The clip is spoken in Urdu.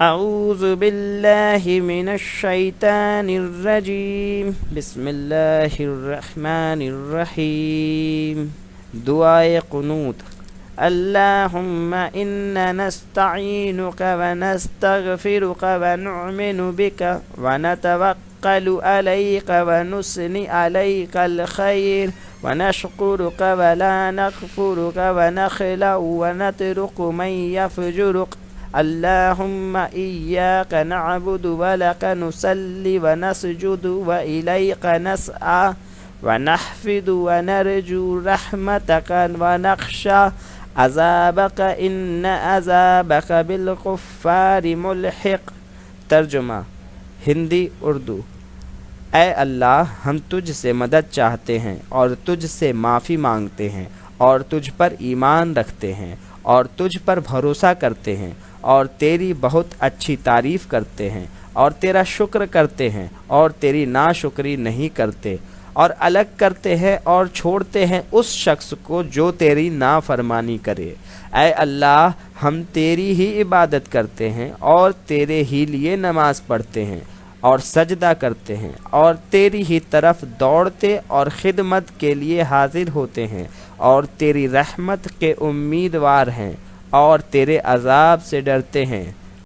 اعوذ باللہ من الشیطان الرجیم بسم اللہ الرحمن الرحیم. دعائے قنوت. اللہم انا نستعینک ونستغفرک ونؤمن بک ونتوکل علیک ونثنی علیک الخیر ونشکرک ولا نکفرک ونخلع ونترک من یفجرک. اللہم ایاک نعبد ولک نصلی ونسجد وإلیک نسعی ونحفظ ونرجو رحمتک ونخشى عذابک ان عذابک بالکفار ملحق. ترجمہ ہندی اردو. اے اللہ، ہم تجھ سے مدد چاہتے ہیں اور تجھ سے معافی مانگتے ہیں اور تجھ پر ایمان رکھتے ہیں اور تجھ پر بھروسہ کرتے ہیں اور تیری بہت اچھی تعریف کرتے ہیں اور تیرا شکر کرتے ہیں اور تیری ناشکری نہیں کرتے اور الگ کرتے ہیں اور چھوڑتے ہیں اس شخص کو جو تیری نافرمانی کرے. اے اللہ، ہم تیری ہی عبادت کرتے ہیں اور تیرے ہی لیے نماز پڑھتے ہیں اور سجدہ کرتے ہیں اور تیری ہی طرف دوڑتے اور خدمت کے لیے حاضر ہوتے ہیں اور تیری رحمت کے امیدوار ہیں اور تیرے عذاب سے ڈرتے ہیں.